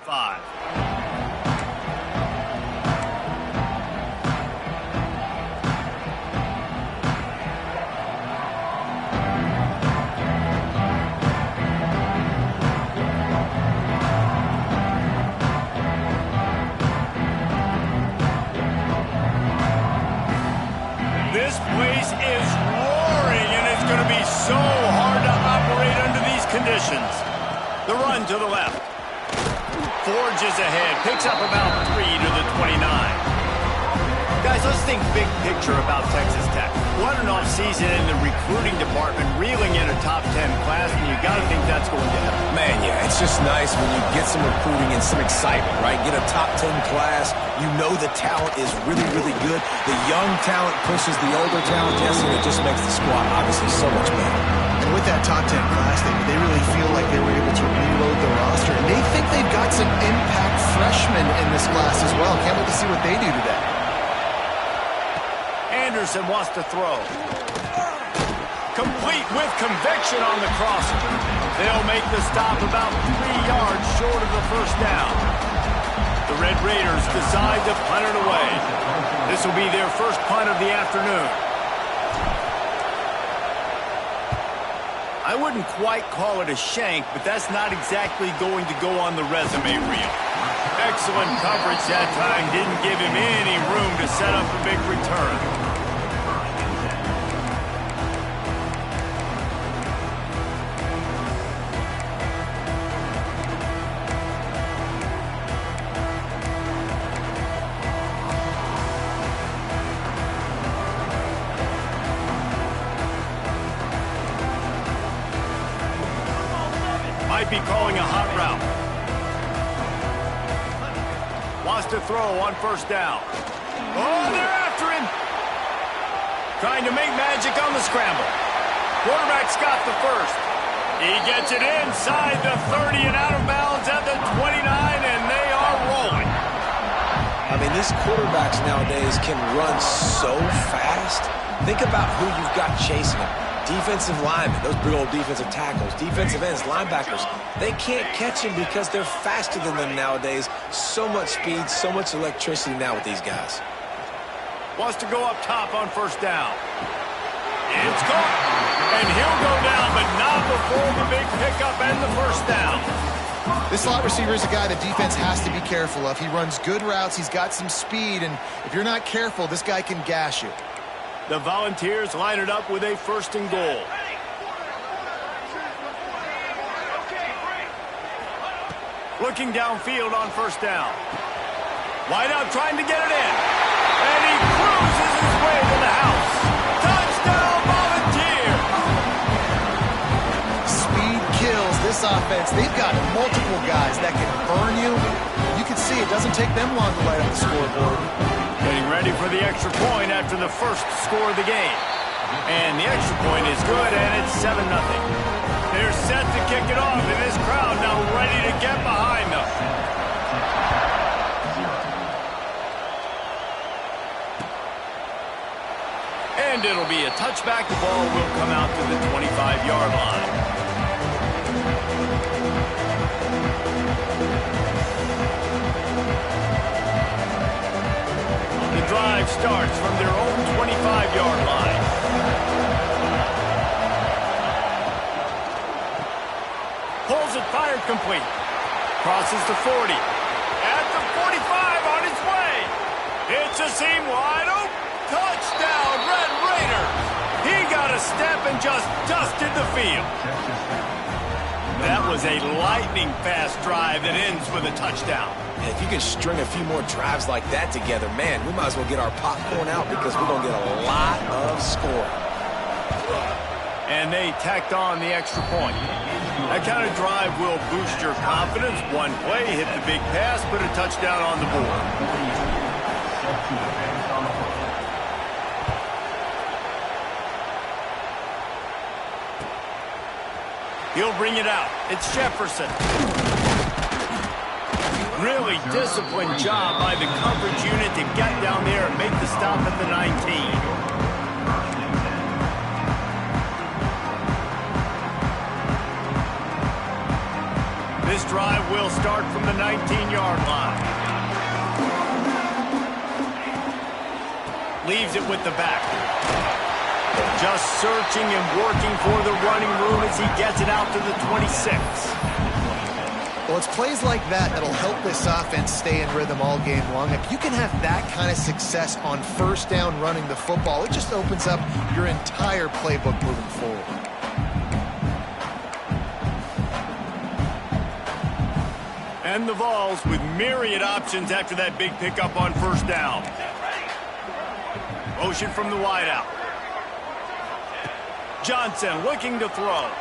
5. This place is roaring, and it's going to be so hard to operate under these conditions. The run to the left. Forges ahead, picks up about 3 to the 29. Guys, let's think big picture about Texas Tech. What an offseason in the recruiting department, reeling in a top 10 class, and you got to think that's going to happen. Man, yeah, it's just nice when you get some recruiting and some excitement, right? Get a top 10 class. You know the talent is really, really good. The young talent pushes the older talent, Jesse, and it just makes the squad obviously so much better. And with that top 10 class, they really feel like they were able to reload the roster. And they think they've got some impact freshmen in this class as well. Can't wait to see what they do today. Anderson wants to throw. Complete with conviction on the crosser. They'll make the stop about 3 yards short of the first down. The Red Raiders decide to punt it away. This will be their first punt of the afternoon. I wouldn't quite call it a shank, but that's not exactly going to go on the resume reel. Excellent coverage that time. Didn't give him any room to set up a big return. Might be calling a hot route. Wants to throw on first down. Oh, they're after him. Trying to make magic on the scramble. Quarterback's got the first. He gets it inside the 30 and out of bounds at the 29, and they are rolling. I mean, these quarterbacks nowadays can run so fast. Think about who you've got chasing them. Defensive linemen, those big old defensive tackles, defensive ends, linebackers, they can't catch him because they're faster than them nowadays. So much speed, so much electricity now with these guys. Wants to go up top on first down. It's caught. And he'll go down, but not before the big pickup and the first down. This slot receiver is a guy the defense has to be careful of. He runs good routes, he's got some speed, and if you're not careful, this guy can gash you. The Volunteers line it up with a first and goal. Looking downfield on first down. Wideout trying to get it in. And he cruises his way to the house. Touchdown, Volunteers! Speed kills this offense. They've got multiple guys that can burn you. You can see it doesn't take them long to light up the scoreboard. Getting ready for the extra point after the first score of the game. And the extra point is good, and it's 7-0. They're set to kick it off, and this crowd now ready to get behind them. And it'll be a touchback. The ball will come out to the 25-yard line. The drive starts from their own 25-yard line. Pulls it, fired complete. Crosses the 40. At the 45 on its way. It's a seam wide open. Touchdown, Red Raiders. He got a step and just dusted the field. That was a lightning-fast drive that ends with a touchdown. And if you can string a few more drives like that together, man, we might as well get our popcorn out because we're going to get a lot of scoring. And they tacked on the extra point. That kind of drive will boost your confidence. One play, hit the big pass, put a touchdown on the board. He'll bring it out. It's Jefferson. Really disciplined job by the coverage unit to get down there and make the stop at the 19. This drive will start from the 19-yard line. Leaves it with the back. Just searching and working for the running room as he gets it out to the 26. Well, it's plays like that that'll help this offense stay in rhythm all game long. If you can have that kind of success on first down running the football, it just opens up your entire playbook moving forward. And the Vols with myriad options after that big pickup on first down. Motion from the wideout. Johnson looking to throw.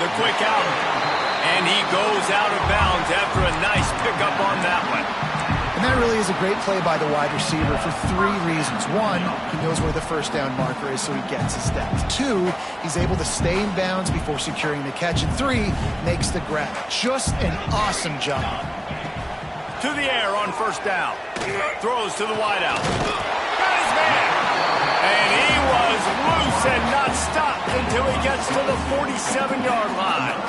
The quick out. And he goes out of bounds after a nice pickup on that one. And that really is a great play by the wide receiver for three reasons. One, he knows where the first down marker is, so he gets his steps. Two, he's able to stay in bounds before securing the catch. And three, makes the grab. Just an awesome job. To the air on first down. Throws to the wideout. Got his man. And he was loose and not stopped until he gets to the 47-yard line.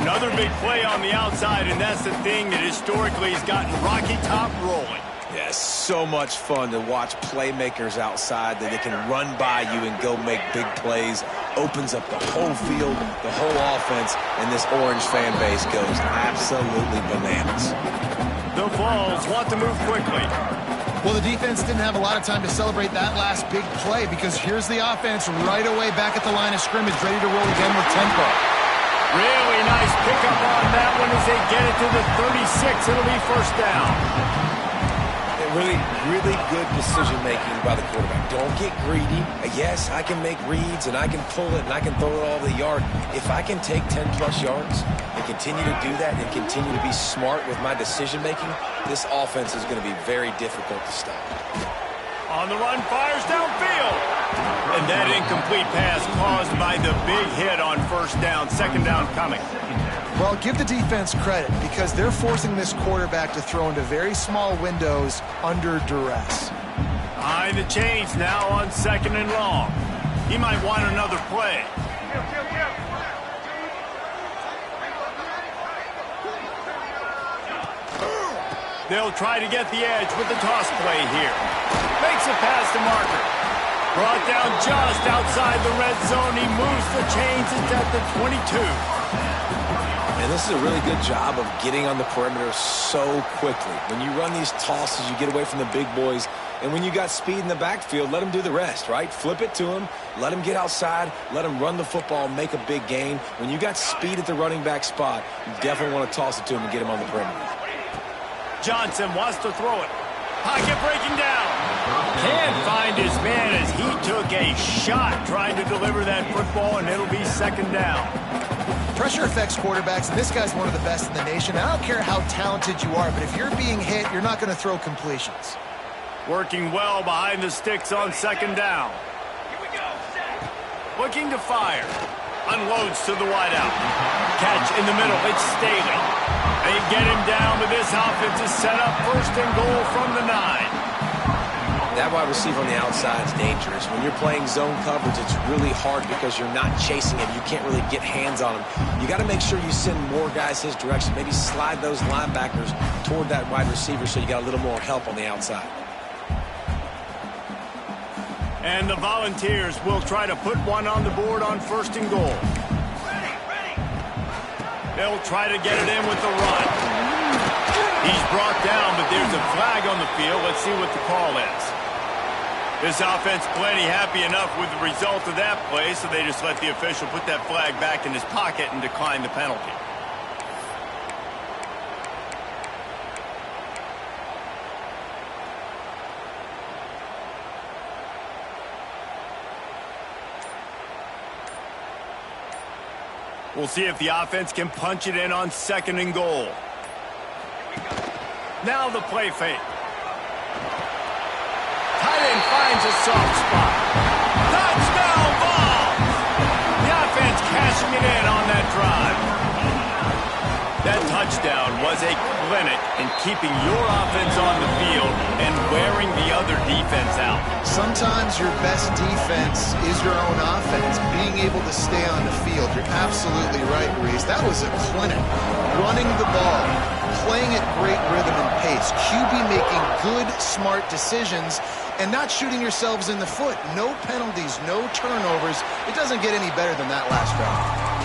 Another big play on the outside, and that's the thing that historically has gotten Rocky Top rolling. Yeah, so much fun to watch playmakers outside that they can run by you and go make big plays. Opens up the whole field, the whole offense, and this Orange fan base goes absolutely bananas. The Vols want to move quickly. Well, the defense didn't have a lot of time to celebrate that last big play because here's the offense right away back at the line of scrimmage, ready to roll again with tempo. Really nice pickup on that one as they get it to the 36. It'll be first down. Really good decision-making by the quarterback. Don't get greedy. Yes, I can make reads, and I can pull it, and I can throw it all over the yard. If I can take 10-plus yards and continue to do that and continue to be smart with my decision-making, this offense is going to be very difficult to stop. On the run, fires downfield. And that incomplete pass caused by the big hit on first down. Second down coming. Well, give the defense credit because they're forcing this quarterback to throw into very small windows under duress. Behind the chains now on second and long. He might want another play. They'll try to get the edge with the toss play here. Makes a pass to Marker. Brought down just outside the red zone. He moves the chains. It's at the 22. And this is a really good job of getting on the perimeter so quickly. When you run these tosses, you get away from the big boys. And when you got speed in the backfield, let them do the rest, right? Flip it to him. Let him get outside. Let him run the football and make a big gain. When you got speed at the running back spot, you definitely want to toss it to him and get him on the perimeter. Johnson wants to throw it. Pocket breaking down. Can't find his man as he took a shot trying to deliver that football, and it'll be second down. Pressure affects quarterbacks, and this guy's one of the best in the nation. I don't care how talented you are, but if you're being hit, you're not going to throw completions. Working well behind the sticks on second down. Looking to fire. Unloads to the wideout. Catch in the middle. It's Staley. They get him down, but this offense is set up first and goal from the 9. That wide receiver on the outside is dangerous. When you're playing zone coverage, it's really hard because you're not chasing him. You can't really get hands on him. You got to make sure you send more guys his direction. Maybe slide those linebackers toward that wide receiver so you got a little more help on the outside. And the Volunteers will try to put one on the board on first and goal. They'll try to get it in with the run. He's brought down, but there's a flag on the field. Let's see what the call is. This offense plenty happy enough with the result of that play, so they just let the official put that flag back in his pocket and decline the penalty. We'll see if the offense can punch it in on second and goal. Now the play fake. Tight end finds a soft spot. Touchdown ball! The offense cashing it in on that drive. That touchdown was a clinic in keeping your offense on the field and wearing the other defense out. Sometimes your best defense is your own offense, being able to stay on the field. You're absolutely right, Reese. That was a clinic. Running the ball, playing at great rhythm and pace, QB making good, smart decisions, and not shooting yourselves in the foot. No penalties, no turnovers. It doesn't get any better than that last drive.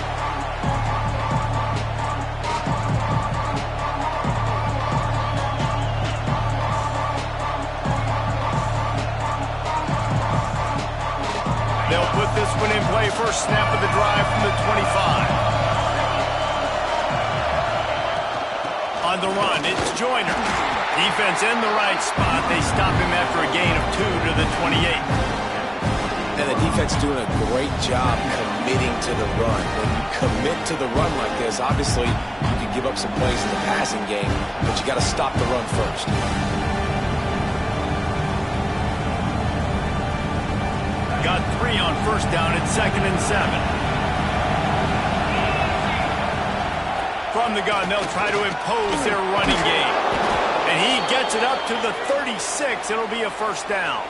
They'll put this one in play. First snap of the drive from the 25. On the run, it's Joyner. Defense in the right spot. They stop him after a gain of 2 to the 28. And the defense doing a great job committing to the run. When you commit to the run like this, obviously you can give up some plays in the passing game, but you got to stop the run first. Got 3 on first down at 2nd and 7. From the gun, they'll try to impose their running game. And he gets it up to the 36. It'll be a first down.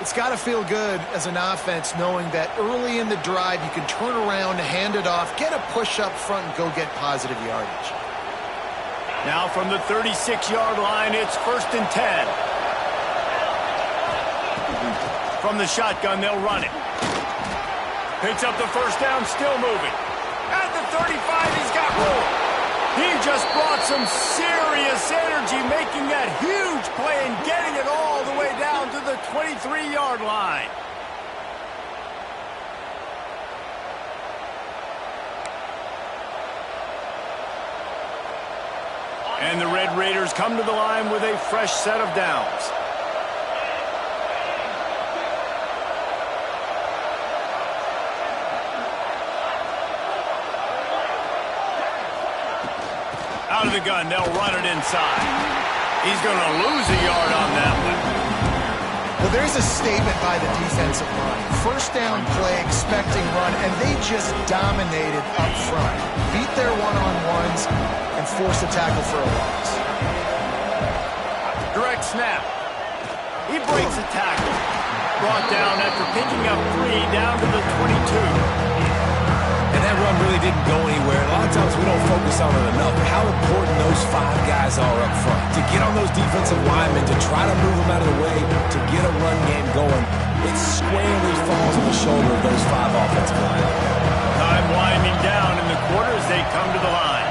It's got to feel good as an offense knowing that early in the drive you can turn around, hand it off, get a push up front, and go get positive yardage. Now from the 36-yard line, it's 1st and 10. From the shotgun, they'll run it. Picks up the first down, still moving. At the 35, he's got room. He just brought some serious energy, making that huge play and getting it all the way down to the 23-yard line. And the Red Raiders come to the line with a fresh set of downs. Out of the gun, they'll run it inside. He's going to lose a yard on that one. Well, there's a statement by the defensive line. First down play, expecting run, and they just dominated up front. Beat their one-on-ones and forced a tackle for a loss. Direct snap. He breaks a tackle. Brought down after picking up 3 down to the 22. And that run really didn't go anywhere. A lot of times we don't focus on it enough, but how important those 5 guys are up front. To get on those defensive linemen, to try to move them out of the way, to get a run game going, it squarely falls on the shoulder of those 5 offensive linemen. Time winding down in the quarter as they come to the line.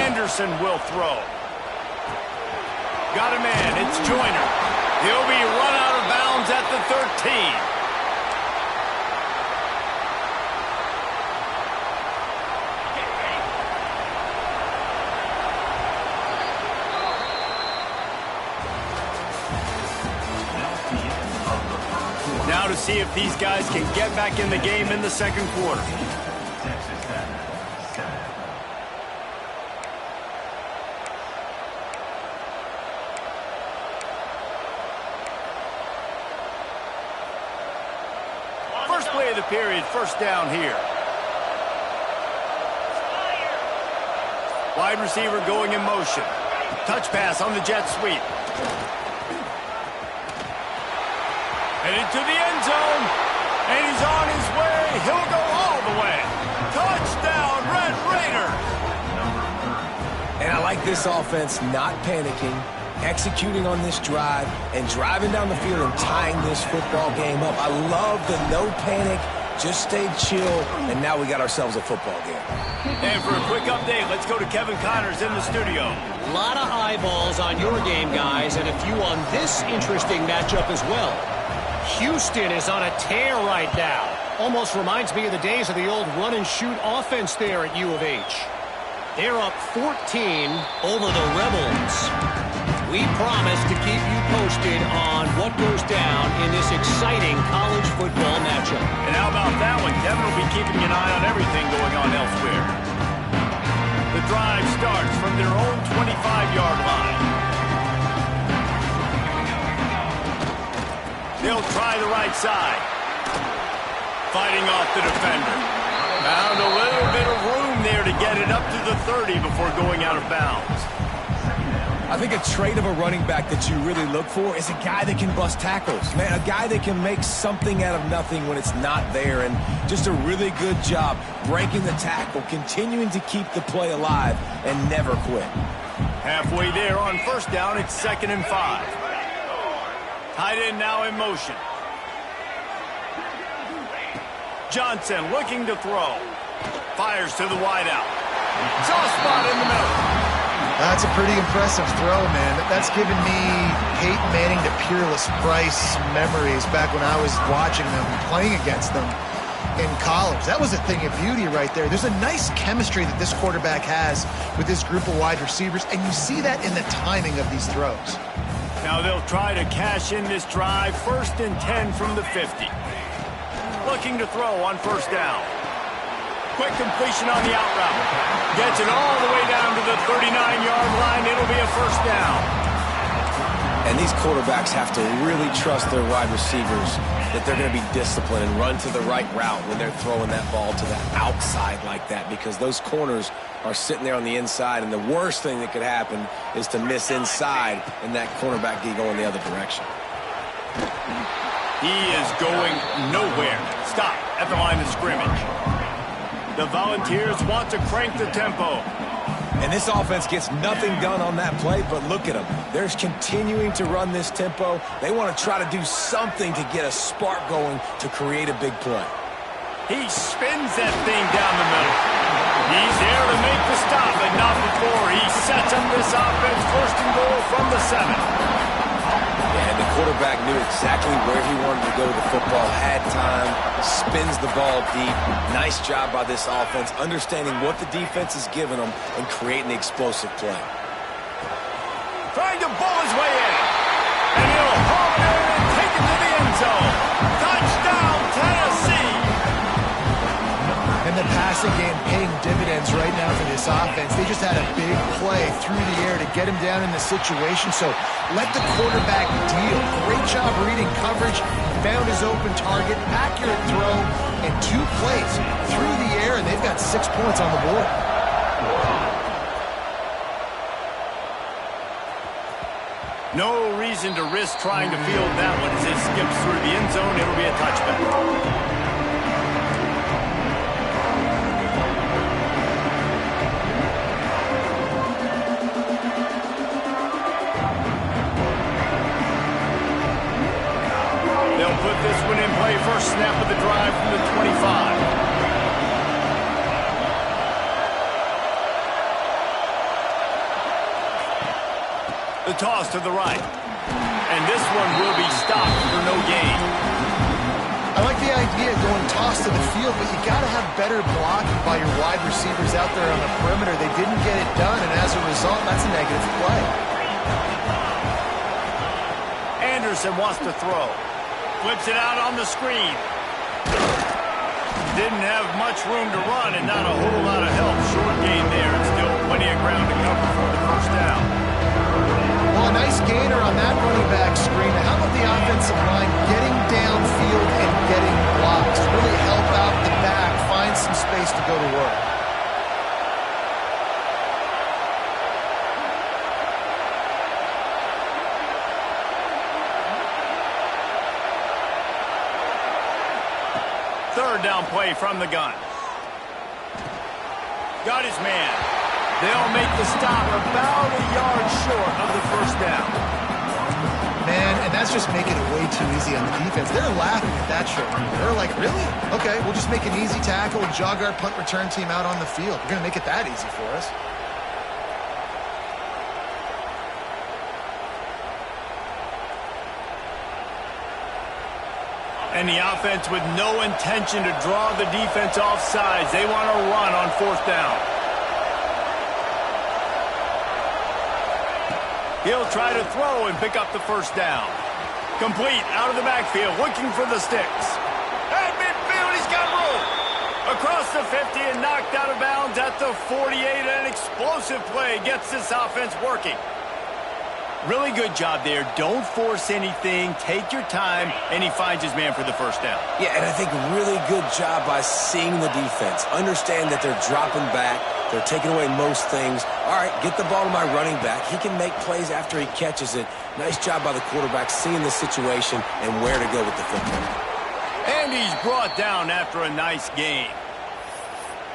Anderson will throw. Got a man. It's Joyner. He'll be run out of bounds at the 13. Now to see if these guys can get back in the game in the second quarter. First play of the period, first down here. Wide receiver going in motion. Touch pass on the jet sweep. Headed to the end zone, and he's on his way. He'll go all the way. Touchdown, Red Raider. And I like this offense not panicking, executing on this drive, and driving down the field and tying this football game up. I love the no panic, just stayed chill, and now we got ourselves a football game. And for a quick update, let's go to Kevin Connors in the studio. A lot of eyeballs on your game, guys, and a few on this interesting matchup as well. Houston is on a tear right now. Almost reminds me of the days of the old run-and-shoot offense there at U of H. They're up 14 over the Rebels. We promise to keep you posted on what goes down in this exciting college football matchup. And how about that one? Kevin will be keeping an eye on everything going on elsewhere. The drive starts from their own 25-yard line. They'll try the right side. Fighting off the defender. Found a little bit of room there to get it up to the 30 before going out of bounds. I think a trait of a running back that you really look for is a guy that can bust tackles. Man, a guy that can make something out of nothing when it's not there. And just a really good job breaking the tackle, continuing to keep the play alive, and never quit. Halfway there on first down, it's 2nd and 5. Tight end now in motion. Johnson looking to throw. Fires to the wideout. Soft spot in the middle. That's a pretty impressive throw, man. That's given me Peyton Manning to Peerless Price memories back when I was watching them, playing against them in college. That was a thing of beauty right there. There's a nice chemistry that this quarterback has with this group of wide receivers, and you see that in the timing of these throws. Now they'll try to cash in this drive. 1st and 10 from the 50. Looking to throw on first down. Quick completion on the out route. Gets it all the way down to the 39-yard line. It'll be a first down. And these quarterbacks have to really trust their wide receivers that they're going to be disciplined and run to the right route when they're throwing that ball to the outside like that, because those corners are sitting there on the inside, and the worst thing that could happen is to miss inside and that cornerback get going the other direction. He is going nowhere. Stop at the line of scrimmage. The Volunteers want to crank the tempo. And this offense gets nothing done on that play, but look at them. They're continuing to run this tempo. They want to try to do something to get a spark going to create a big play. He spins that thing down the middle. He's there to make the stop, but not before he sets up this offense. 1st and goal from the 7. And the quarterback knew exactly where he wanted to go with the football, had time, spins the ball deep. Nice job by this offense, understanding what the defense is giving them and creating the explosive play. Trying to bull his way in. And he'll haul it in and take it to the end zone. Touchdown, Tennessee! And the passing game paying dividends right now for this offense. They just had a big play through the air to get him down in the situation. So let the quarterback deal. Great job reading coverage. Found his open target. Accurate throw. And 2 plays through the air, and they've got 6 points on the board. No reason to risk trying to field that one as it skips through the end zone. It'll be a touchback. Put this one in play. First snap of the drive from the 25. The toss to the right. And this one will be stopped for no gain. I like the idea of going toss to the field, but you got to have better blocking by your wide receivers out there on the perimeter. They didn't get it done, and as a result, that's a negative play. Anderson wants to throw. Flips it out on the screen. Didn't have much room to run and not a whole lot of help. Short gain there and still plenty of ground to cover for the first down. Well, a nice gainer on that running back screen. How about the offensive line getting downfield and getting blocks? Really help out the back, find some space to go to work. Third down play from the gun. Got his man. They'll make the stop about a yard short of the first down. Man, and that's just making it way too easy on the defense. They're laughing at that short. They're like, really? Okay, we'll just make an easy tackle and jog our punt return team out on the field. We're going to make it that easy for us. And the offense with no intention to draw the defense off sides. They want to run on fourth down. He'll try to throw and pick up the first down. Complete out of the backfield, looking for the sticks. At midfield, he's got room. Across the 50 and knocked out of bounds at the 48. An explosive play gets this offense working. Really good job there. Don't force anything. Take your time, and he finds his man for the first down. Yeah, and I think really good job by seeing the defense. Understand that they're dropping back. They're taking away most things. All right, get the ball to my running back. He can make plays after he catches it. Nice job by the quarterback seeing the situation and where to go with the football. And he's brought down after a nice game.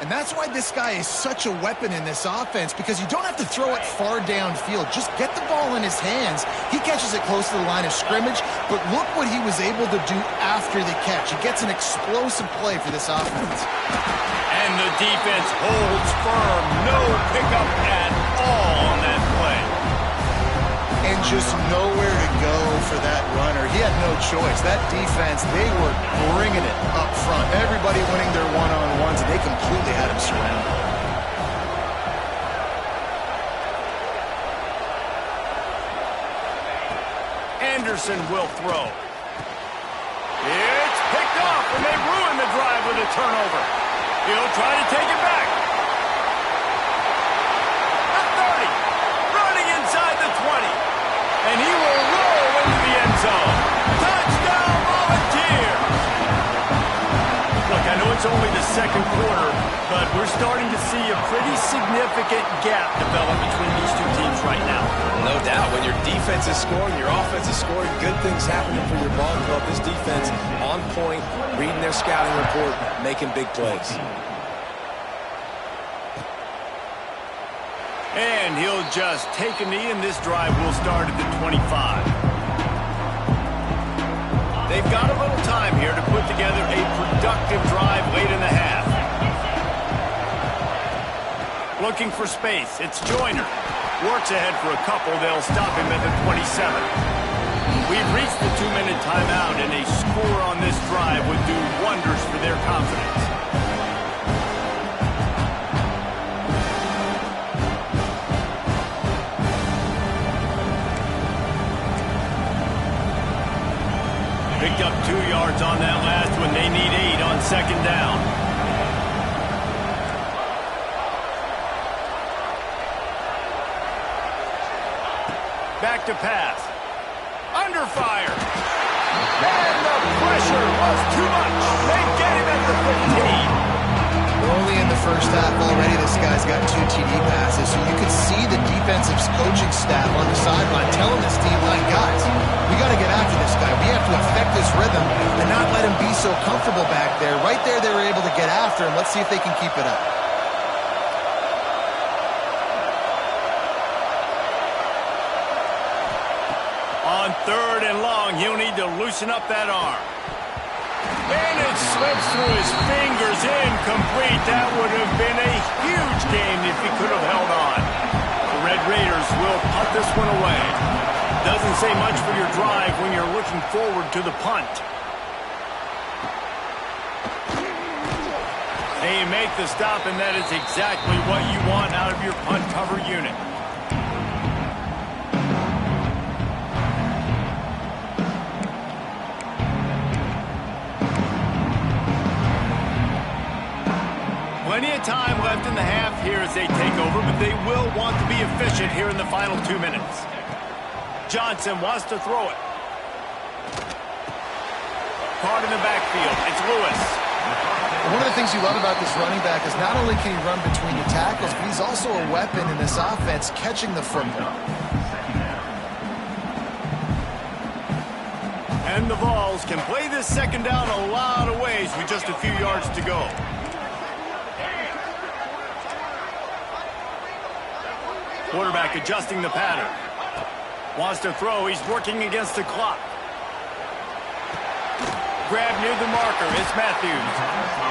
And that's why this guy is such a weapon in this offense, because you don't have to throw it far downfield. Just get the ball in his hands. He catches it close to the line of scrimmage, but look what he was able to do after the catch. He gets an explosive play for this offense. And the defense holds firm. No pickup at all on that play. And just nowhere to go for that runner. He had no choice. That defense, they were bringing it up front. Everybody winning their one-on-ones, and they completely had him surrounded. Anderson will throw. It's picked off, and they ruin the drive with a turnover. He'll try to take it back. The 30, running inside the 20. And he will roll into the end zone. Touchdown, Volunteers! Look, I know it's only the second quarter, but we're starting to see a pretty significant gap develop between these two teams right now. No doubt. When your defense is scoring, your offense is scoring, good things happening for your ball club. This defense on point, reading their scouting report, making big plays. And he'll just take a knee, and this drive will start at the 25. They've got a little time here to put together a productive drive late in the half. Looking for space. It's Joyner. Works ahead for a couple. They'll stop him at the 27. We've reached the 2-minute timeout, and a score on this drive would do wonders for their confidence. Picked up 2 yards on that last one. They need 8 on second down. Back to pass. Under fire. And the pressure was too much. They get him at the 15. Only in the first half already, this guy's got 2 TD passes, so you could see the defensive coaching staff on the sideline telling this D-line, guys, we got to get after this guy. We have to affect his rhythm and not let him be so comfortable back there. Right there, they were able to get after him. Let's see if they can keep it up. On 3rd and long, he'll need to loosen up that arm. And it slips through his fingers, incomplete. That would have been a huge game if he could have held on. The Red Raiders will punt this one away. Doesn't say much for your drive when you're looking forward to the punt. They make the stop, and that is exactly what you want out of your punt cover unit. Plenty of time left in the half here as they take over, but they will want to be efficient here in the final 2 minutes. Johnson wants to throw it. Caught in the backfield. It's Lewis. One of the things you love about this running back is not only can he run between the tackles, but he's also a weapon in this offense catching the football. And the Vols can play this second down a lot of ways with just a few yards to go. Quarterback adjusting the pattern. Wants to throw. He's working against the clock. Grab near the marker. It's Matthews.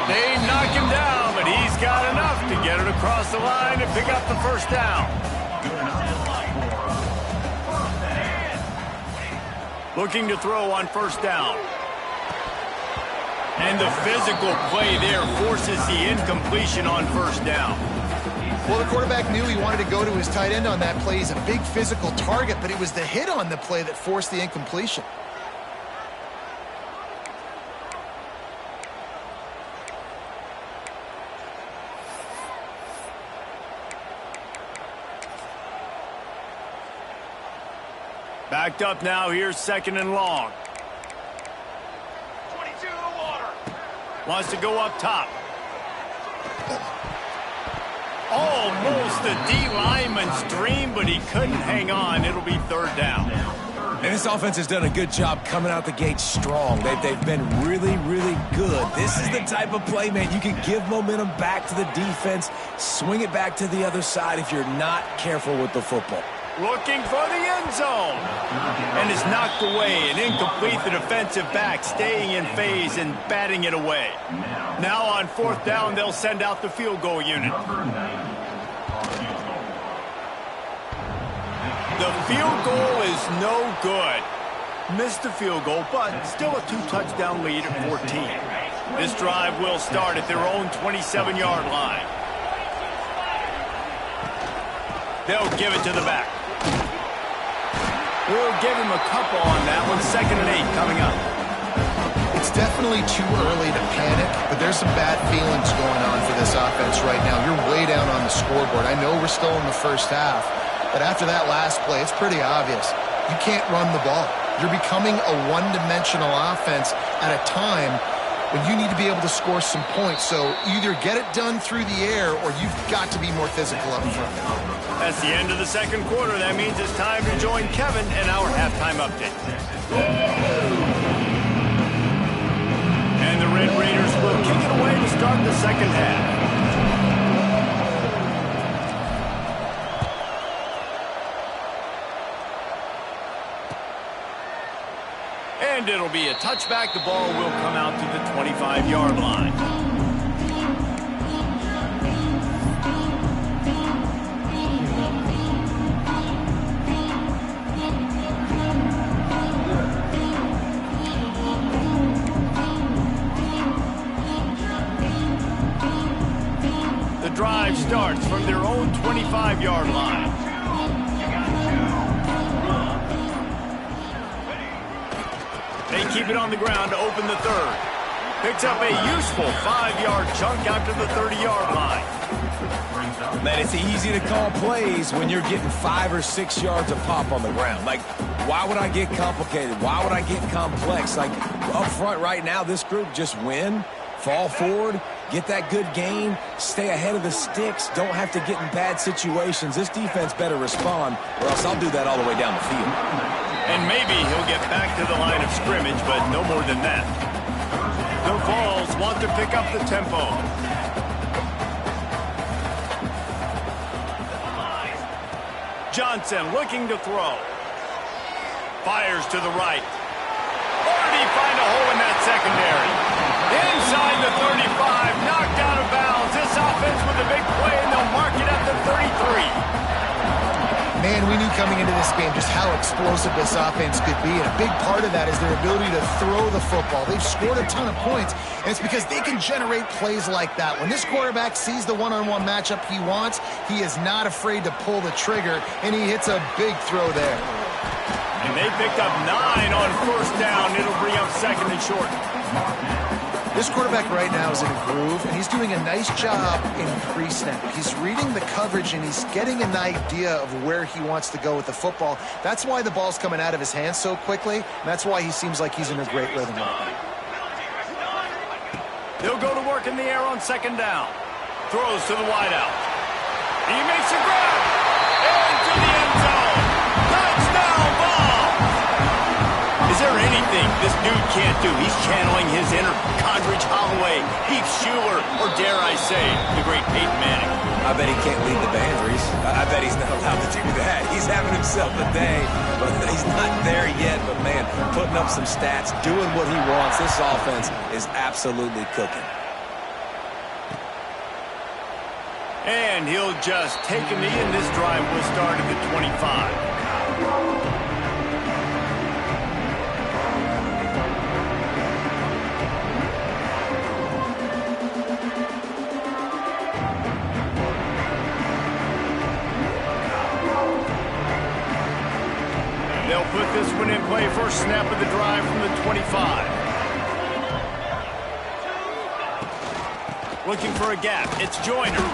They knock him down, but he's got enough to get it across the line and pick up the first down. Looking to throw on first down. And the physical play there forces the incompletion on first down. Well, the quarterback knew he wanted to go to his tight end on that play. He's a big physical target, but it was the hit on the play that forced the incompletion. Backed up now. Here's 2nd and long. 22 water. Wants to go up top. Almost a D lineman's dream, but he couldn't hang on. It'll be 3rd down. And this offense has done a good job coming out the gate strong. They've been really, really good. This is the type of play, man. You can give momentum back to the defense, swing it back to the other side if you're not careful with the football. Looking for the end zone. And it's knocked away. An incomplete. The defensive back staying in phase and batting it away. Now on 4th down, they'll send out the field goal unit. The field goal is no good. Missed the field goal, but still a 2-touchdown lead at 14. This drive will start at their own 27-yard line. They'll give it to the back. We'll give him a couple on that one. 2nd and 8 coming up. It's definitely too early to panic, but there's some bad feelings going on for this offense right now. You're way down on the scoreboard. I know we're still in the first half, but after that last play, it's pretty obvious. You can't run the ball. You're becoming a one-dimensional offense at a time when you need to be able to score some points. So either get it done through the air or you've got to be more physical up front. That's the end of the 2nd quarter. That means it's time to join Kevin and our halftime update. And the Red Raiders will kick it away to start the 2nd half. And it'll be a touchback. The ball will come out to the 25-yard line. The drive starts from their own 25-yard line. They keep it on the ground to open the 3rd. Picks up a useful 5-yard chunk out to the 30-yard line. Man, it's easy to call plays when you're getting 5 or 6 yards of pop on the ground. Like, why would I get complicated? Why would I get complex? Like, up front right now, this group just win, fall forward, get that good gain, stay ahead of the sticks, don't have to get in bad situations. This defense better respond, or else I'll do that all the way down the field. And maybe he'll get back to the line of scrimmage, but no more than that. The Vols want to pick up the tempo. Johnson looking to throw. Fires to the right. Or did he find a hole in that secondary? Inside the 35, knocked out of bounds. This offense with a big play, and they'll mark it at the 33. Man, we knew coming into this game just how explosive this offense could be, and a big part of that is their ability to throw the football. They've scored a ton of points, and it's because they can generate plays like that. When this quarterback sees the one-on-one matchup he wants, he is not afraid to pull the trigger, and he hits a big throw there. And they picked up 9 on 1st down. It'll bring up 2nd and short. This quarterback right now is in a groove, and he's doing a nice job in pre-snap. He's reading the coverage, and he's getting an idea of where he wants to go with the football. That's why the ball's coming out of his hands so quickly, and that's why he seems like he's in a great rhythm. They'll go to work in the air on 2nd down. Throws to the wideout. He makes a grab. Into the end zone. Touchdown ball. Is there anything this dude can't do? He's channeling his inner Condridge Holloway, Heath Schuler, or dare I say, the great Peyton Manning. I bet he can't lead the boundaries. I bet he's not allowed to do that. He's having himself a day, but he's not there yet. But, man, putting up some stats, doing what he wants. This offense is absolutely cooking. And he'll just take a knee, and this drive will start at the 25. They'll put this one in play. First snap of the drive from the 25. Looking for a gap. It's Joyner.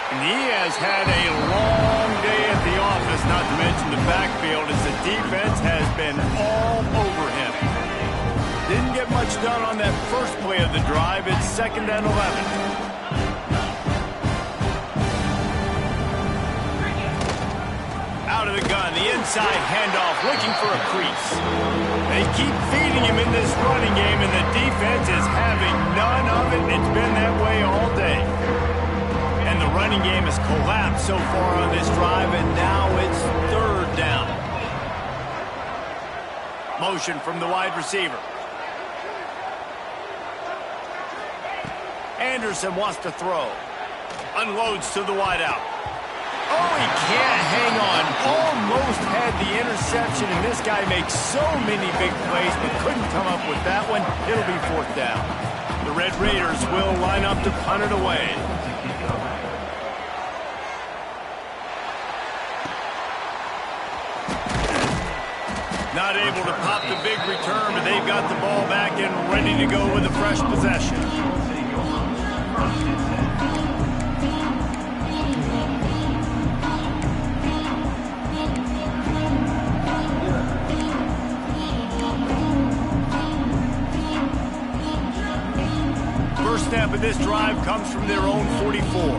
And he has had a long day at the office, not to mention the backfield, as the defense has been all over him. Didn't get much done on that first play of the drive. It's 2nd and 11. Out of the gun, the inside handoff, looking for a crease. They keep feeding him in this running game, and the defense is having none of it. It's been that way all day. And the running game has collapsed so far on this drive, and now it's 3rd down. Motion from the wide receiver. Anderson wants to throw. Unloads to the wideout. Oh, he can't hang on. Almost had the interception, and this guy makes so many big plays, but couldn't come up with that one. It'll be 4th down. The Red Raiders will line up to punt it away. Not able to pop the big return, but they've got the ball back and ready to go with a fresh possession. First snap of this drive comes from their own 44.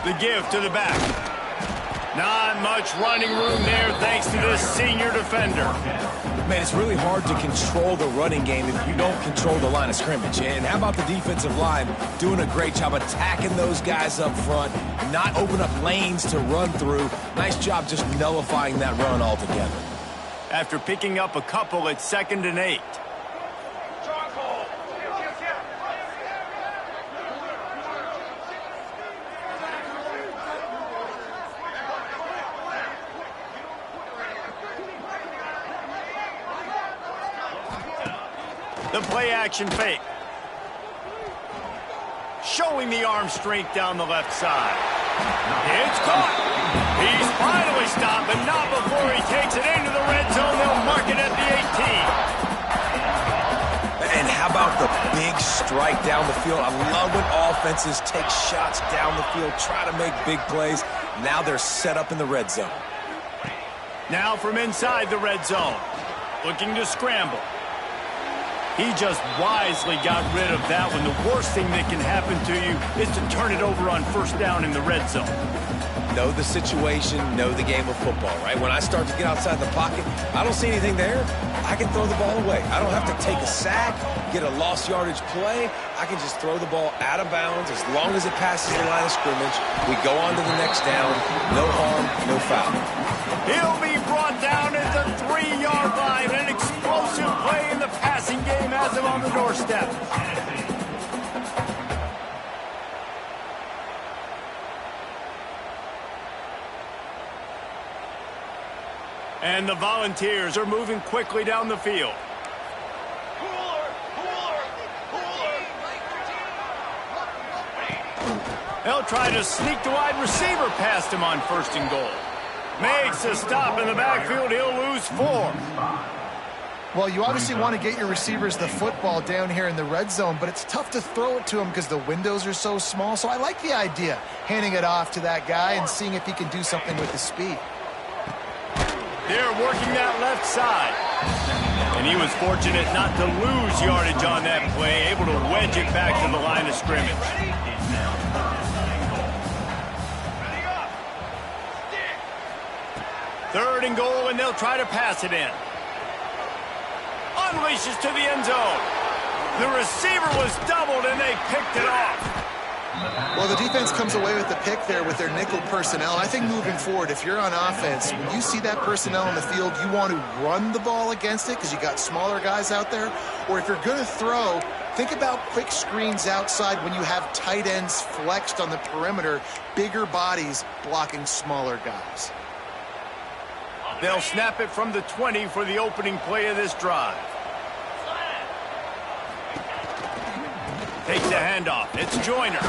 The give to the back. Not much running room there thanks to this senior defender. Man, it's really hard to control the running game if you don't control the line of scrimmage. And how about the defensive line doing a great job attacking those guys up front, not open up lanes to run through. Nice job just nullifying that run altogether. After picking up a couple, it's 2nd and 8. The play-action fake. Showing the arm strength down the left side. It's caught. He's finally stopped, but not before he takes it into the red zone. They'll mark it at the 18. And how about the big strike down the field? I love when offenses take shots down the field, try to make big plays. Now they're set up in the red zone. Now from inside the red zone. Looking to scramble. He just wisely got rid of that one. The worst thing that can happen to you is to turn it over on 1st down in the red zone. Know the situation, know the game of football, right? When I start to get outside the pocket, I don't see anything there, I can throw the ball away. I don't have to take a sack, get a lost yardage play. I can just throw the ball out of bounds as long as it passes the line of scrimmage. We go on to the next down. No harm, no foul. He'll be brought down at the 3-yard line. An explosive play in the passing game has him on the doorstep. And the Volunteers are moving quickly down the field. They'll try to sneak the wide receiver past him on 1st and goal. Makes a stop in the backfield. He'll lose 4. Well, you obviously want to get your receivers the football down here in the red zone, but it's tough to throw it to them because the windows are so small. So I like the idea, handing it off to that guy and seeing if he can do something with his speed. They're working that left side. And he was fortunate not to lose yardage on that play, able to wedge it back to the line of scrimmage. Third and goal, and they'll try to pass it in. Unleashes to the end zone. The receiver was doubled, and they picked it off. Well, the defense comes away with the pick there with their nickel personnel. And I think moving forward, if you're on offense, when you see that personnel on the field, you want to run the ball against it because you got smaller guys out there. Or if you're going to throw, think about quick screens outside when you have tight ends flexed on the perimeter, bigger bodies blocking smaller guys. They'll snap it from the 20 for the opening play of this drive. Takes the handoff. It's Joyner.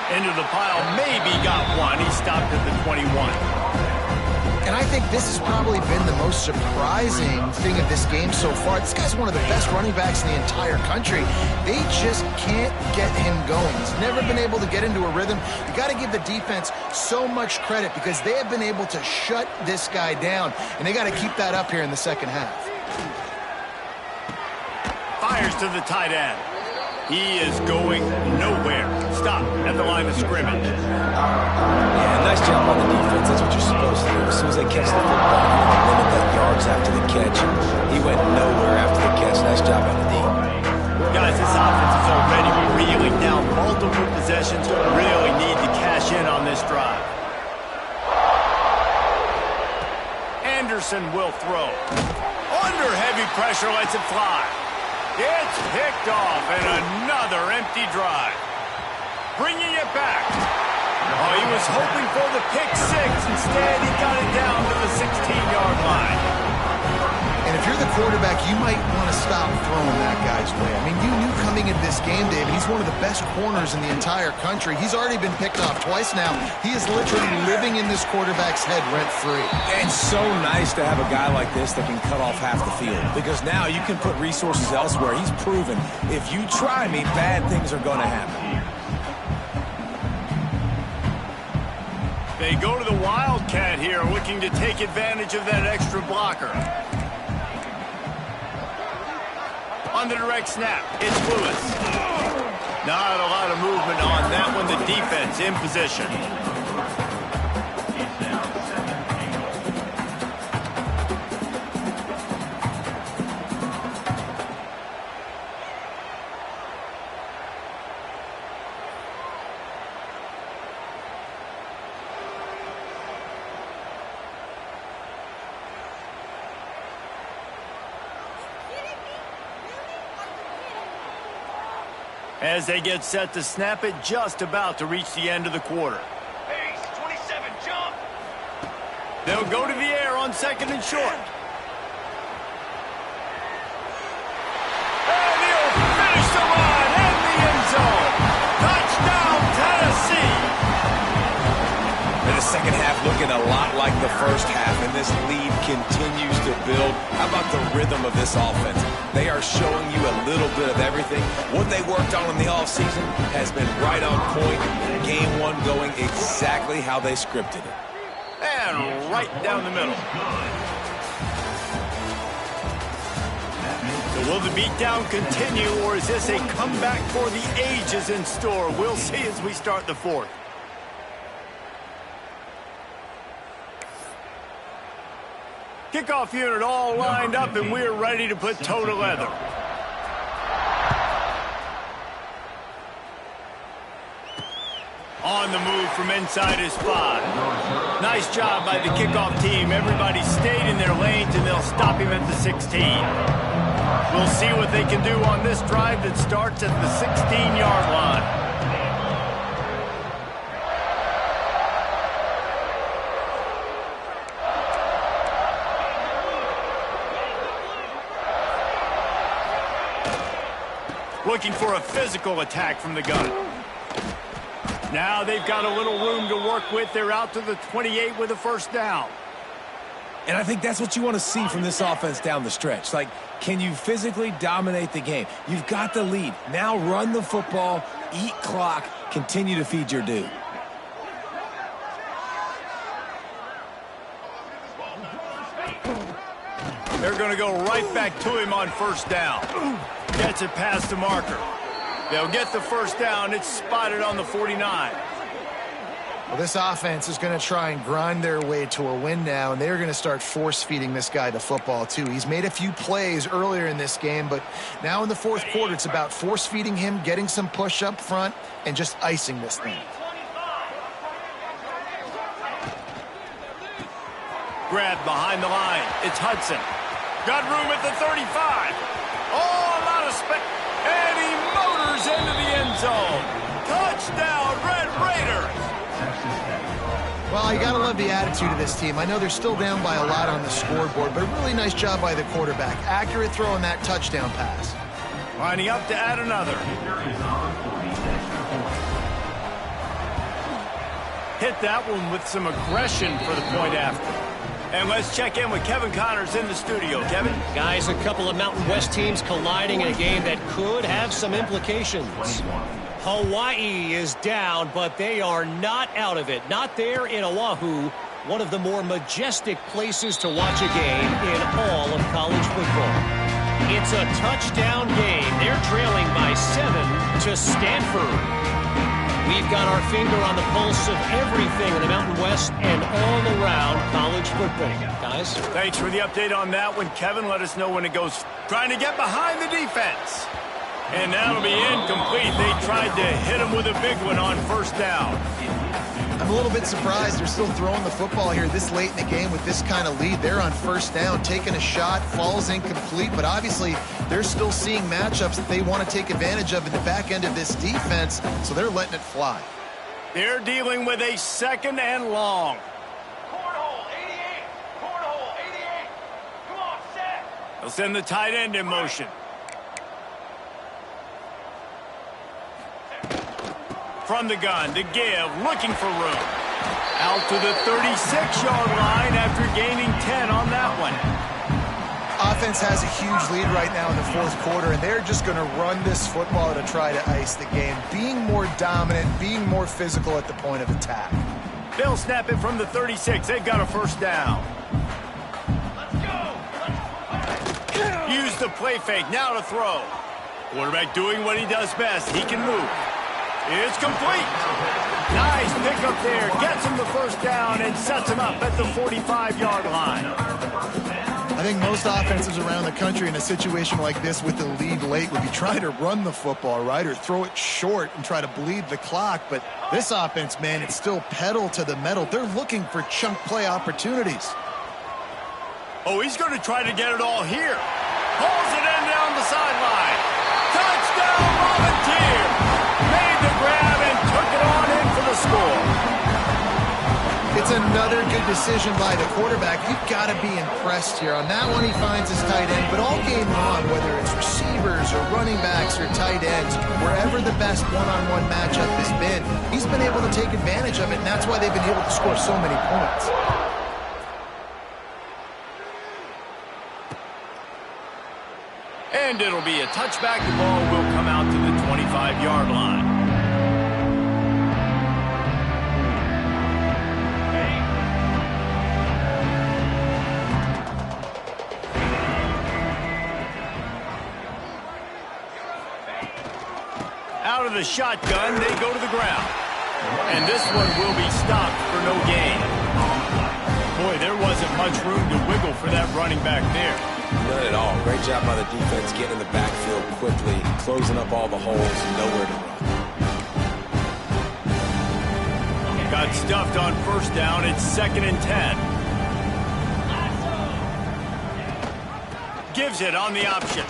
Into the pile. Maybe got one. He stopped at the 21. And I think this has probably been the most surprising thing of this game so far. This guy's one of the best running backs in the entire country. They just can't get him going. He's never been able to get into a rhythm. You got to give the defense so much credit because they have been able to shut this guy down, and they got to keep that up here in the second half. Fires to the tight end. He is going nowhere. Stop at the line of scrimmage. Yeah, nice job on the defense. That's what you're supposed to do. As soon as they catch the football, you're going to limit that yards after the catch. He went nowhere after the catch. Nice job on the D. Guys, this offense is already reeling down multiple possessions. Really need to cash in on this drive. Anderson will throw. Under heavy pressure, lets it fly. It's picked off, and another empty drive. Bringing it back. Oh, he was hoping for the pick six. Instead, he got it down to the 16-yard line. And if you're the quarterback, you might want to stop throwing that guy's way. I mean, you knew coming into this game, David, he's one of the best corners in the entire country. He's already been picked off twice now. He is literally living in this quarterback's head rent-free. And so nice to have a guy like this that can cut off half the field. Because now you can put resources elsewhere. He's proven if you try me, bad things are going to happen. They go to the Wildcat here, looking to take advantage of that extra blocker. On the direct snap, it's Lewis. Not a lot of movement on that one. The defense in position. As they get set to snap it, just about to reach the end of the quarter. Pace, 27, jump! They'll go to the air on second and short. And he'll finish the run in the end zone. Touchdown, Tennessee! And the second half looking a lot like the first half, and this lead continues to build. How about the rhythm of this offense? They are showing you a little bit of everything. What they worked on in the offseason has been right on point. Game one going exactly how they scripted it. And right down the middle. So will the beatdown continue, or is this a comeback for the ages in store? We'll see as we start the fourth. Kickoff unit all lined up, and we're ready to put toe to leather. On the move from inside his 5. Nice job by the kickoff team. Everybody stayed in their lanes, and they'll stop him at the 16. We'll see what they can do on this drive that starts at the 16-yard line. Looking for a physical attack from the gun. Now they've got a little room to work with. They're out to the 28 with a first down. And I think that's what you want to see from this offense down the stretch. Like, can you physically dominate the game? You've got the lead. Now run the football, eat clock, continue to feed your dude. They're going to go right back to him on first down. Gets it past the marker. They'll get the first down. It's spotted on the 49. Well, this offense is going to try and grind their way to a win now, and they're going to start force-feeding this guy the football, too. He's made a few plays earlier in this game, but now in the fourth quarter, it's about force-feeding him, getting some push up front, and just icing this thing. Grab behind the line. It's Hudson. Got room at the 35. Oh, a lot of space. And he motors into the end zone. Touchdown, Red Raiders. Well, you got to love the attitude of this team. I know they're still down by a lot on the scoreboard, but a really nice job by the quarterback. Accurate throw on that touchdown pass. Lining up to add another. Hit that one with some aggression for the point after. And let's check in with Kevin Connors in the studio. Kevin? Guys, a couple of Mountain West teams colliding in a game that could have some implications. Hawaii is down, but they are not out of it. Not there in Oahu, one of the more majestic places to watch a game in all of college football. It's a touchdown game. They're trailing by 7 to Stanford. We've got our finger on the pulse of everything in the Mountain West and all around college football. Guys? Thanks for the update on that one, Kevin. Let us know when it goes. Trying to get behind the defense. And that'll be incomplete. They tried to hit him with a big one on first down. I'm a little bit surprised they're still throwing the football here this late in the game with this kind of lead. They're on first down, taking a shot, falls incomplete, but obviously they're still seeing matchups that they want to take advantage of in the back end of this defense, so they're letting it fly. They're dealing with a 2nd and long. Cornhole, 88. Cornhole, 88. Come on, set. They'll send the tight end in motion. From the gun to give, looking for room. Out to the 36-yard line after gaining 10 on that one. Offense has a huge lead right now in the fourth quarter, and they're just going to run this football to try to ice the game, being more dominant, being more physical at the point of attack. They'll snap it from the 36. They've got a first down. Let's go. Use the play fake. Now to throw. Quarterback doing what he does best. He can move. It's complete. Nice pickup there. Gets him the first down and sets him up at the 45-yard line. I think most offenses around the country in a situation like this with the lead late would be trying to run the football, right, or throw it short and try to bleed the clock. But this offense, man, it's still pedal to the metal. They're looking for chunk play opportunities. Oh, he's going to try to get it all here. Pulls it in down the sideline. Touchdown, Volunteer. Made the grab and took it on in for the score. It's another good decision by the quarterback. You've got to be impressed here. On that one, he finds his tight end. But all game long, whether it's receivers or running backs or tight ends, wherever the best one-on-one matchup has been, he's been able to take advantage of it, and that's why they've been able to score so many points. And it'll be a touchback. The ball will come out to the 25-yard line. Out of the shotgun, they go to the ground. And this one will be stopped for no gain. Boy, there wasn't much room to wiggle for that running back there. None at all. Great job by the defense getting in the backfield quickly, closing up all the holes, nowhere to run. Got stuffed on first down. It's 2nd and 10. Gives it on the option.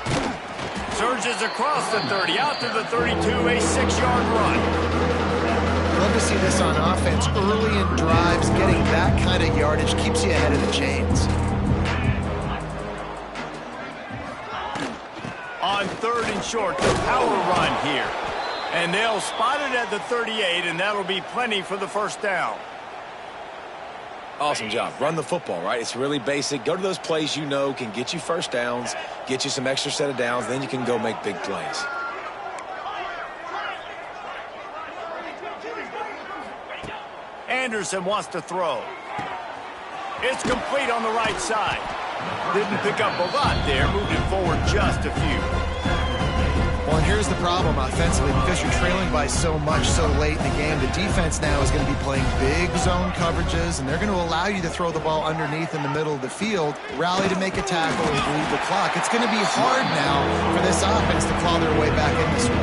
Surges across the 30, out to the 32, a 6-yard run. Love to see this on offense. Early in drives, getting that kind of yardage keeps you ahead of the chains. On 3rd and short, the power run here. And they'll spot it at the 38, and that'll be plenty for the first down. Awesome job. Run the football, right? It's really basic. Go to those plays you know can get you first downs, get you some extra set of downs, then you can go make big plays. Anderson wants to throw. It's complete on the right side. Didn't pick up a lot there, moving forward just a few. Well, and here's the problem offensively, because you're trailing by so much so late in the game. The defense now is going to be playing big zone coverages, and they're going to allow you to throw the ball underneath in the middle of the field, rally to make a tackle, and bleed the clock. It's going to be hard now for this offense to claw their way back in this one.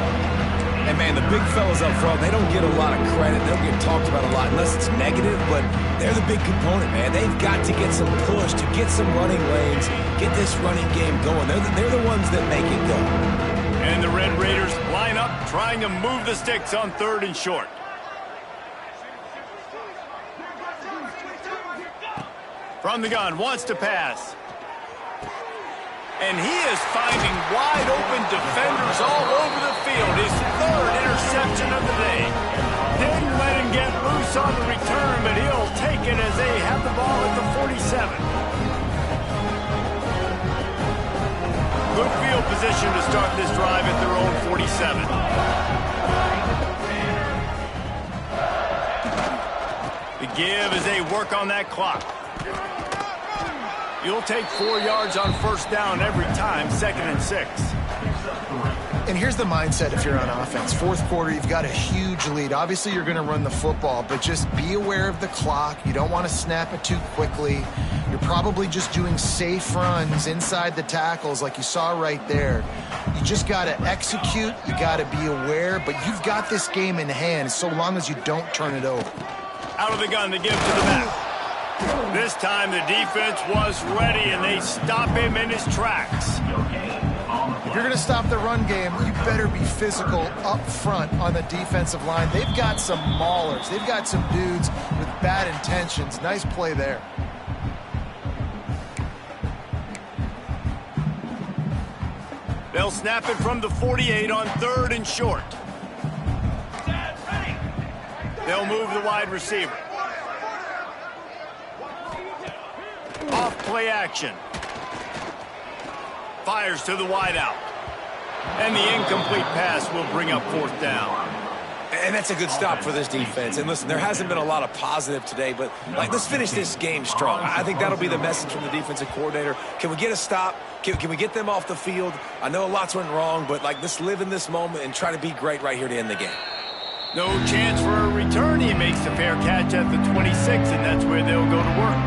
And, man, the big fellas up front, they don't get a lot of credit. They don't get talked about a lot unless it's negative, but they're the big component, man. They've got to get some push, to get some running lanes, get this running game going. They're the ones that make it go. And the Red Raiders line up, trying to move the sticks on 3rd and short. From the gun, wants to pass. And he is finding wide open defenders all over the field. His 3rd interception of the day. Didn't let him get loose on the return, but he'll take it as they have the ball at the 47. Good field position to start this drive at their own 47. The give as they work on that clock. You'll take 4 yards on first down every time, 2nd and 6. And here's the mindset if you're on offense. Fourth quarter, you've got a huge lead. Obviously, you're going to run the football, but just be aware of the clock. You don't want to snap it too quickly. You're probably just doing safe runs inside the tackles like you saw right there. You just got to execute. You got to be aware, but you've got this game in hand so long as you don't turn it over. Out of the gun to give to the back. This time the defense was ready, and they stop him in his tracks. If you're going to stop the run game, you better be physical up front on the defensive line. They've got some maulers. They've got some dudes with bad intentions. Nice play there. They'll snap it from the 48 on 3rd and short. They'll move the wide receiver. Off play action. Fires to the wideout. And the incomplete pass will bring up 4th down. And that's a good stop for this defense. And listen, there hasn't been a lot of positive today, but let's finish this game strong. I think that'll be the message from the defensive coordinator. Can we get a stop? Can we get them off the field? I know lots went wrong, but let's live in this moment and try to be great right here to end the game. No chance for a return. He makes the fair catch at the 26, and that's where they'll go to work.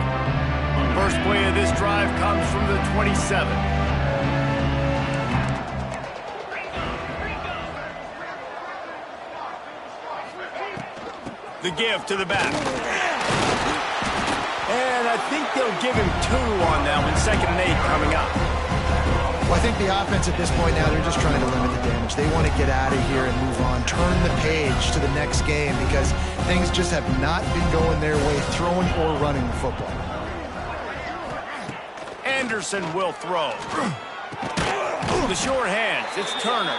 First play of this drive comes from the 27. The give to the back. And I think they'll give him 2 on that one. 2nd and 8 coming up. Well, I think the offense at this point now, they're just trying to limit the damage. They want to get out of here and move on. Turn the page to the next game because things just have not been going their way, throwing or running the football. Anderson will throw. The short hands. It's Turner.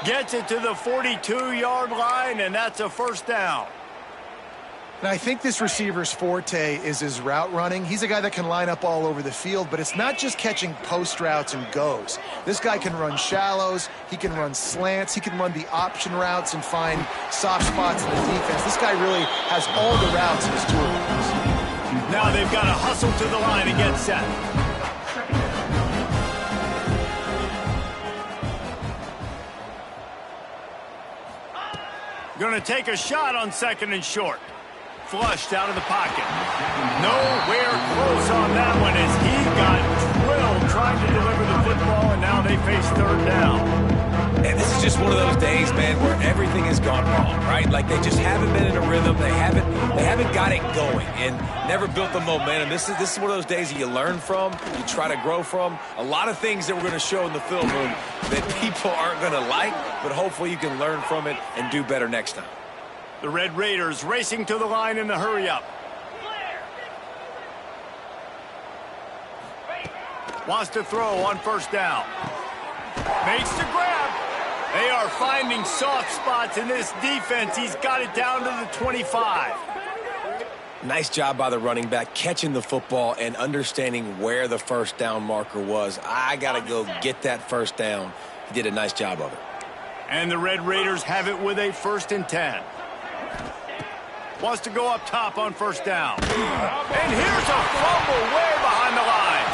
Gets it to the 42-yard line, and that's a first down. And I think this receiver's forte is his route running. He's a guy that can line up all over the field, but it's not just catching post routes and goes. This guy can run shallows, he can run slants, he can run the option routes and find soft spots in the defense. This guy really has all the routes in his toolbox. Now they've got to hustle to the line and get set. Going to take a shot on 2nd and short. Flushed out of the pocket. Nowhere close on that one as he got drilled trying to deliver the football, and now they face 3rd down. And this is just one of those days, man, where everything has gone wrong, right? Like they just haven't been in a rhythm. They haven't got it going and never built the momentum. This is one of those days that you learn from, you try to grow from. A lot of things that we're going to show in the film room that people aren't going to like, but hopefully you can learn from it and do better next time. The Red Raiders racing to the line in the hurry-up. Wants to throw on first down. Makes the grab. They are finding soft spots in this defense. He's got it down to the 25. Nice job by the running back, catching the football and understanding where the first down marker was. I got to go get that first down. He did a nice job of it. And the Red Raiders have it with a 1st and 10. Wants to go up top on first down. And here's a fumble way behind the line.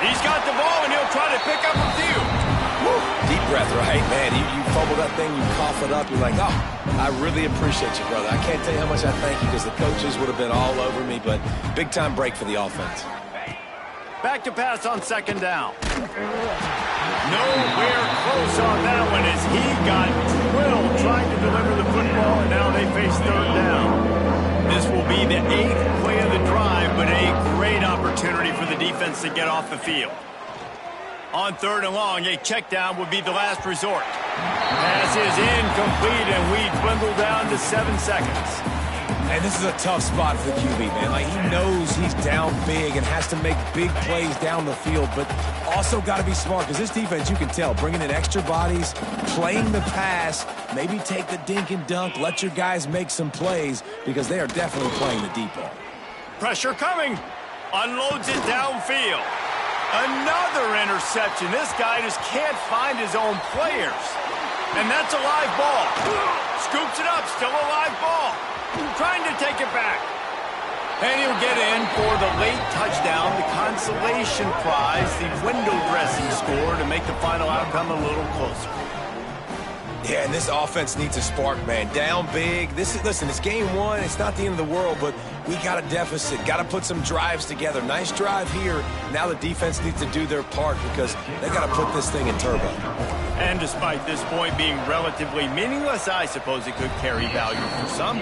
He's got the ball, and he'll try to pick up a few. Woo. Deep breath, right, man? You fumble that thing, you cough it up. You're like, oh, I really appreciate you, brother. I can't tell you how much I thank you because the coaches would have been all over me, but big-time break for the offense. Back to pass on 2nd down. Nowhere close on that one as he got drilled trying to deliver the football, and now they face 3rd down. This will be the 8th play of the drive, but a great opportunity for the defense to get off the field. On 3rd and long, a check down would be the last resort. Pass is incomplete, and we dwindle down to 7 seconds. And this is a tough spot for the QB, man. Like, he knows he's down big and has to make big plays down the field, but also got to be smart because this defense, you can tell, bringing in extra bodies, playing the pass, maybe take the dink and dunk, let your guys make some plays because they are definitely playing the deep ball. Pressure coming. Unloads it downfield. Another interception. This guy just can't find his own players. And that's a live ball. Scoops it up. Still a live ball. Trying to take it back. And he'll get in for the late touchdown, the consolation prize, the window dressing score to make the final outcome a little closer. Yeah, and this offense needs a spark, man. Down big. Listen, it's game one. It's not the end of the world, but we got a deficit. Got to put some drives together. Nice drive here. Now the defense needs to do their part because they got to put this thing in turbo. And despite this point being relatively meaningless, I suppose it could carry value for some.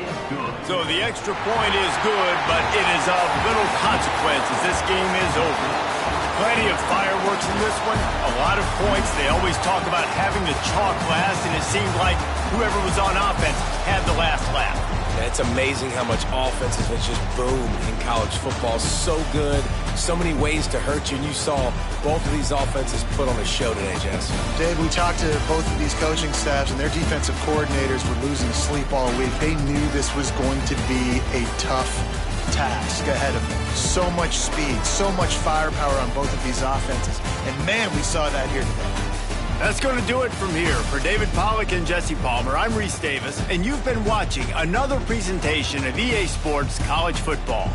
So the extra point is good, but it is of little consequence as this game is over. Plenty of fireworks in this one, a lot of points. They always talk about having the chalk last, and it seemed like whoever was on offense had the last laugh. Yeah, it's amazing how much offense has just boomed in college football. So good, so many ways to hurt you, and you saw both of these offenses put on a show today, Jess. Dave, we talked to both of these coaching staffs, and their defensive coordinators were losing sleep all week. They knew this was going to be a tough task ahead of them. So much speed, so much firepower on both of these offenses. And man, we saw that here today. That's going to do it from here. For David Pollack and Jesse Palmer, I'm Reese Davis, and you've been watching another presentation of EA Sports College Football.